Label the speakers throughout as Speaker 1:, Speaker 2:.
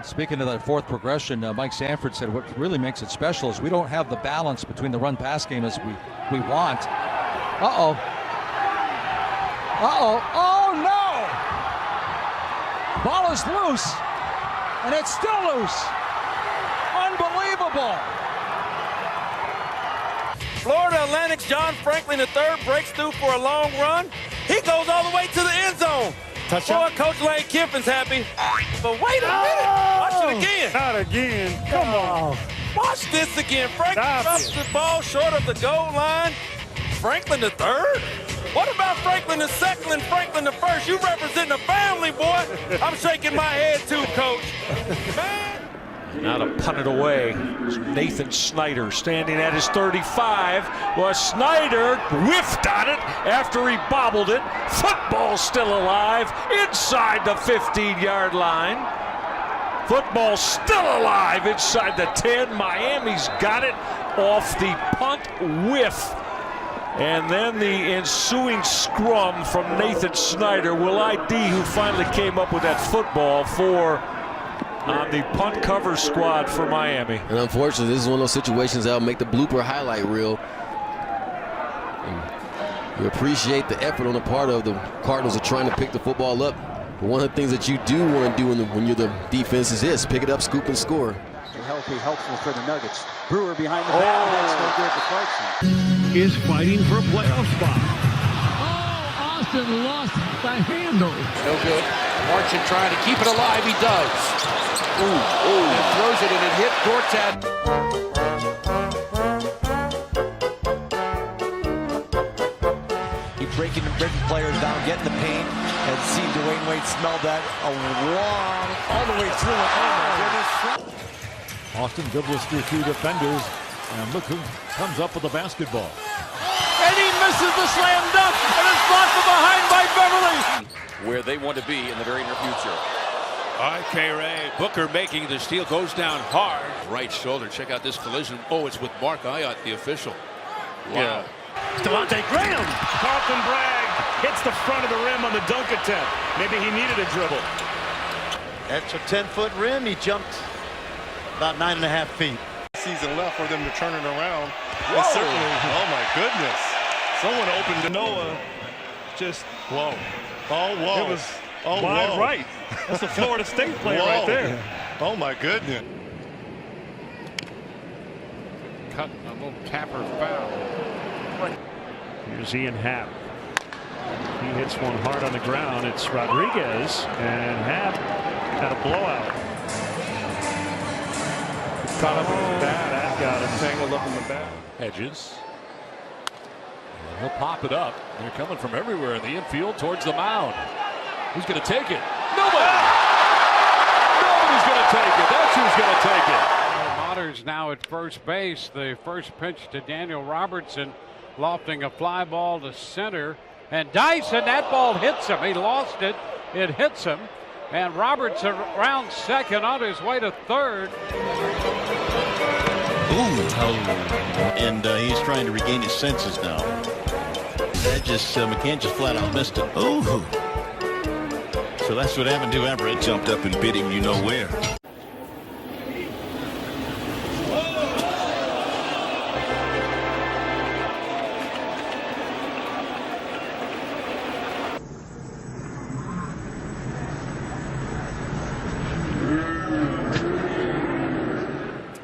Speaker 1: Speaking of that fourth progression, Mike Sanford said what really makes it special is we don't have the balance between the run-pass game as we want. Uh-oh. Uh-oh. Oh, no! Ball is loose, and it's still loose. Unbelievable.
Speaker 2: Florida Atlantic's John Franklin III breaks through for a long run. He goes all the way to the end zone. Touchdown. Boy, Coach Lane Kiffin's happy. But wait a minute. Watch it again.
Speaker 3: Not again. Come on.
Speaker 2: Watch this again. Franklin drops the ball short of the goal line. Franklin III? What about Franklin II and Franklin I? You represent the family, boy. I'm shaking my head too, Coach. Man.
Speaker 4: Now to punt it away. Nathan Snyder standing at his 35. Well, Snyder whiffed on it after he bobbled it. Football still alive inside the 15-yard line. Football still alive inside the 10. Miami's got it off the punt whiff. And then the ensuing scrum from Nathan Snyder will ID who finally came up with that football for on the punt cover squad for Miami.
Speaker 5: And unfortunately, this is one of those situations that'll make the blooper highlight reel. And we appreciate the effort on the part of the Cardinals of trying to pick the football up. But one of the things that you do want to do when you're the defense is this: pick it up, scoop, and score.
Speaker 6: Healthy, helpful for the Nuggets. Brewer behind the back. That's no good for Clarkson.
Speaker 3: Is fighting for a playoff spot.
Speaker 7: Oh, Austin lost the handle.
Speaker 8: No good. Marchand trying to keep it alive. He does. Ooh, and throws it, and it hit Gortat.
Speaker 9: He's breaking players down, getting the paint, and see Dwayne Wade smelled that all the way through it. Oh my goodness.
Speaker 3: Austin dribbles through two defenders, and look who comes up with the basketball.
Speaker 2: And he misses the slam dunk, and it's blocked from behind by Beverly.
Speaker 8: Where they want to be in the very near future.
Speaker 10: R.K. Ray, Booker making the steal, goes down hard.
Speaker 8: Right shoulder, check out this collision. Oh, it's with Mark Ayotte, the official. Wow.
Speaker 3: Yeah. Devontae Graham. Carlton Bragg hits the front of the rim on the dunk attempt. Maybe he needed a dribble.
Speaker 6: That's a 10-foot rim. He jumped about 9.5 feet.
Speaker 11: Season left for them to turn it around. And certainly, oh my goodness. Someone opened to Noah. Just, whoa. Oh, whoa.
Speaker 3: It was
Speaker 11: wide
Speaker 3: right. That's the Florida State player right there.
Speaker 11: Oh my goodness.
Speaker 10: Cut a little tapper foul.
Speaker 3: Here's Ian Happ. He hits one hard on the ground. It's Rodriguez, and Happ had a blowout.
Speaker 10: Caught up in the bat.
Speaker 3: That got him.
Speaker 10: Tangled up in the bat.
Speaker 4: Hedges. And he'll pop it up. They're coming from everywhere in the infield towards the mound. Who's going to take it? Nobody! Nobody's going to take it. That's who's going to take it.
Speaker 12: Motters now at first base. The first pitch to Daniel Robertson, lofting a fly ball to center. And Dyson, that ball hits him. He lost it. It hits him. And Robertson around second on his way to third.
Speaker 13: And he's trying to regain his senses now. That just McCann just flat out missed it. Ooh. So that's what happened to Everett. Jumped up and bit him, you know where.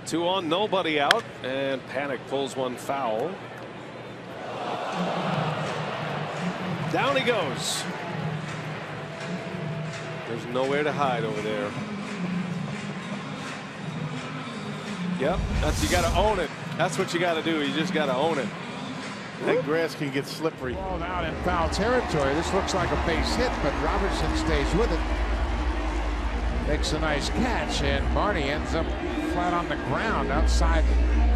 Speaker 10: Two on, nobody out, and Panic pulls one foul. Down he goes. There's nowhere to hide over there. Yep, you got to own it. That's what you got to do. You just got to own it. That grass can get slippery.
Speaker 7: Ball out in foul territory. This looks like a base hit, but Robertson stays with it. Makes a nice catch, and Barney ends up flat on the ground outside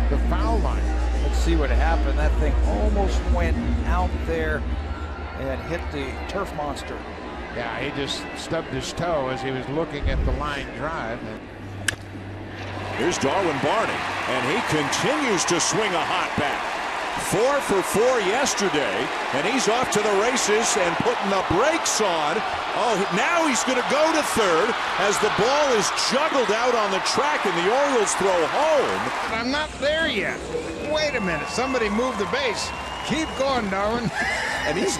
Speaker 7: the foul line.
Speaker 9: Let's see what happened. That thing almost went out there and hit the turf monster.
Speaker 7: Yeah, he just stubbed his toe as he was looking at the line drive.
Speaker 14: Here's Darwin Barney, and he continues to swing a hot bat. 4 for 4 yesterday, and he's off to the races and putting the brakes on Oh, now he's going to go to third as the ball is juggled out on the track and the Orioles throw home.
Speaker 7: I'm not there yet. Wait a minute. Somebody moved the base. Keep going, Darwin.
Speaker 14: And he's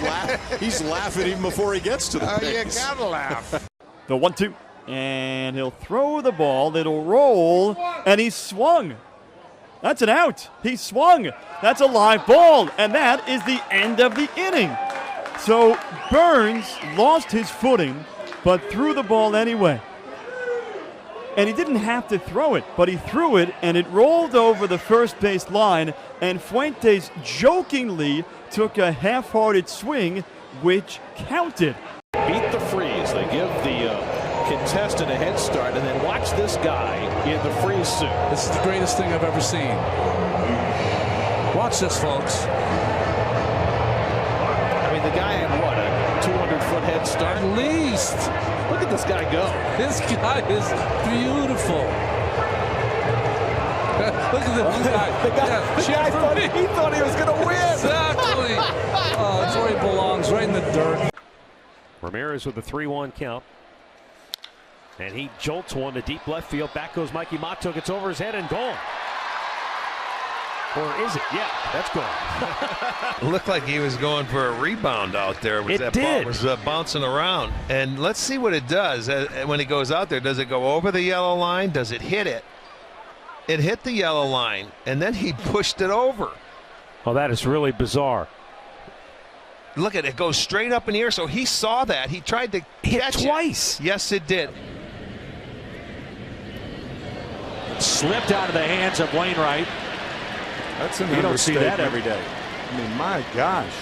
Speaker 14: laughing even before he gets to the base.
Speaker 7: You gotta laugh.
Speaker 15: The 1-2. And he'll throw the ball. It'll roll. And he swung. That's an out. He swung. That's a live ball. And that is the end of the inning. So Burns lost his footing, but threw the ball anyway. And he didn't have to throw it, but he threw it, and it rolled over the first base line, and Fuentes jokingly took a half-hearted swing, which counted.
Speaker 16: Beat the freeze. They give the contestant a head start, and then watch this guy in the freeze suit.
Speaker 17: This is the greatest thing I've ever seen. Watch this, folks.
Speaker 16: I mean, the guy had what, a 200-foot head start?
Speaker 17: At least.
Speaker 16: Look at this guy go.
Speaker 17: This guy is beautiful. Look at the guy.
Speaker 16: He thought he was going to win.
Speaker 17: Exactly. Oh, it's where he belongs, right in the dirt.
Speaker 3: Ramirez with the 3-1 count. And he jolts one to deep left field. Back goes Mikey Mato. Gets over his head and gone. Or is it? Yeah, that's gone.
Speaker 18: It looked like he was going for a rebound out there.
Speaker 3: It did.
Speaker 18: Ball was bouncing around. And let's see what it does when it goes out there. Does it go over the yellow line? Does it hit it? It hit the yellow line, and then he pushed it over.
Speaker 3: Oh, that is really bizarre.
Speaker 18: Look at it. It goes straight up in the air, so he saw that. He tried to catch it
Speaker 3: twice.
Speaker 18: Yes, it did.
Speaker 4: Slipped out of the hands of Wainwright.
Speaker 10: That's an
Speaker 3: You don't see that every day.
Speaker 10: I mean, my gosh.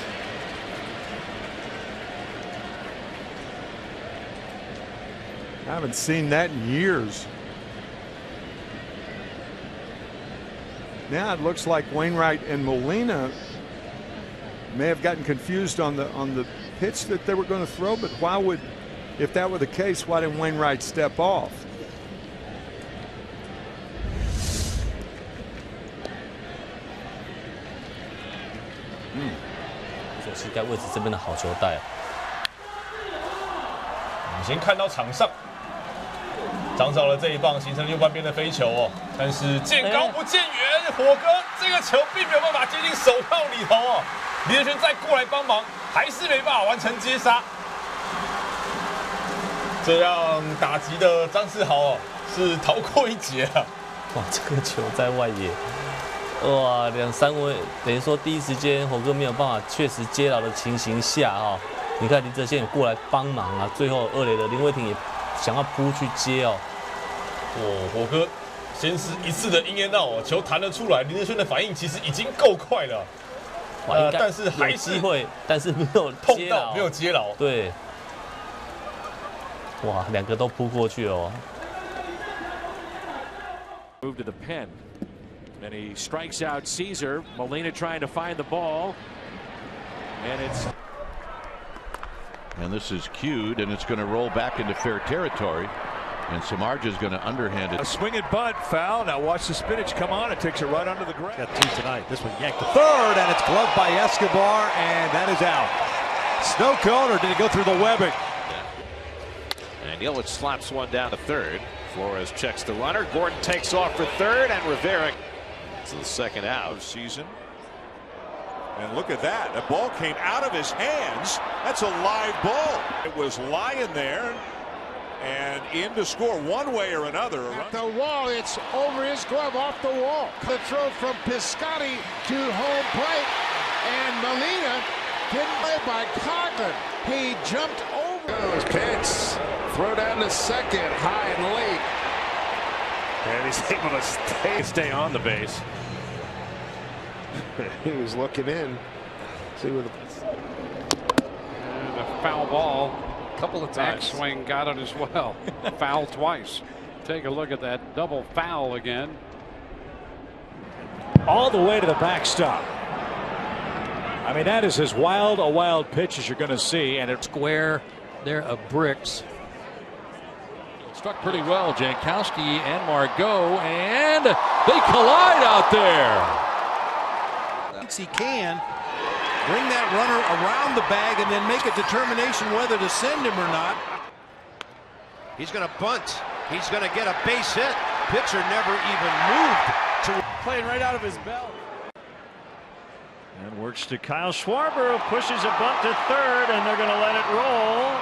Speaker 10: I haven't seen that in years. Now it looks like Wainwright and Molina may have gotten confused on the pitch that they were going to throw, but why would, if that were the case, why didn't Wainwright step off?
Speaker 19: 是该位置这边的好球带。
Speaker 20: 已经看到场上张兆的这一棒形成右半边的飞球哦，但是见高不见远，火哥这个球并没有办法接近手套里头哦。李德轩再过来帮忙，还是没办法完成接杀。这样打击的张世豪哦是逃过一劫啊！
Speaker 19: 哇，这个球在外野。 哇，2、3位，等于说第一时间火哥没有办法确实接到的情形下哦，你看林哲宪也过来帮忙啊，最后2垒的林威霆也想要扑去接哦。
Speaker 20: 火哥先是一次的阴烟闹哦，球弹了出来，林哲轩的反应其实已经够快了，但是还是
Speaker 19: 机会，但是没有
Speaker 20: 碰到，没有接牢。
Speaker 19: 对，哇，2个都扑过去哦。
Speaker 3: Move to the pen. And he strikes out Caesar. Molina trying to find the ball.
Speaker 21: And this is cued, and it's going to roll back into fair territory. And Samardzija's going to underhand it.
Speaker 14: A swinging bunt, foul. Now watch the spinach come on. It takes it right under the ground.
Speaker 9: Got 2 tonight. This one yanked to third, and it's gloved by Escobar, and that is out. Snow cone, or did it go through the webbing?
Speaker 16: And Illich slaps one down to third. Flores checks the runner. Gordon takes off for third, and Rivera to the second out of
Speaker 14: season. And look at that. The ball came out of his hands. That's a live ball. It was lying there and in to score one way or another.
Speaker 7: At the wall, it's over his glove off the wall. The throw from Piscotti to home plate. And Molina didn't play by Coughlin. He jumped over. His pitch. Throw down to second, high and late.
Speaker 3: And he's able to stay on the base.
Speaker 10: He was looking in. See where
Speaker 12: and a foul ball. A couple of times. Backswing got it as well. Foul twice. Take a look at that double foul again.
Speaker 4: All the way to the backstop. I mean, that is as wild a wild pitch as you're going to see, and it's
Speaker 1: square there of bricks.
Speaker 22: Struck pretty well, Jankowski and Margot, and they collide out there.
Speaker 9: He can.
Speaker 8: Bring that runner around the bag and then make a determination whether to send him or not. He's going to bunt. He's going to get a base hit. Pitcher never even moved.
Speaker 17: Playing right out of his belt.
Speaker 3: And works to Kyle Schwarber, who pushes a bunt to third, and they're going to let it roll.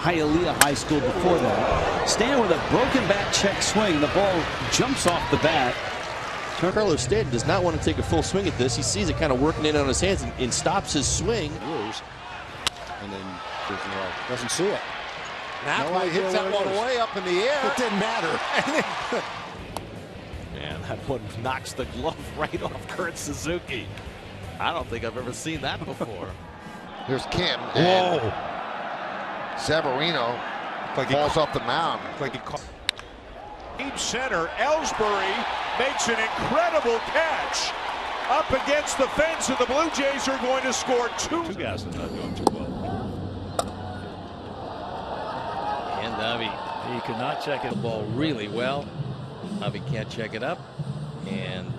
Speaker 2: Hialeah High School before that. Stan with a broken back check swing. The ball jumps off the bat.
Speaker 8: Carlos Stanton does not want to take a full swing at this. He sees it kind of working in on his hands and stops his swing.
Speaker 7: And then doesn't see it.
Speaker 8: Napoli hits that one way up in the air.
Speaker 7: It didn't matter.
Speaker 16: And that one knocks the glove right off Kurt Suzuki. I don't think I've ever seen that before.
Speaker 7: Here's Kim.
Speaker 16: Whoa.
Speaker 7: Severino falls off the mound.
Speaker 14: Deep center, Ellsbury makes an incredible catch up against the fence, and the Blue Jays are going to score two guys that are not doing too well.
Speaker 5: And Avi, he could not check the ball really well. Avi can't check it up, and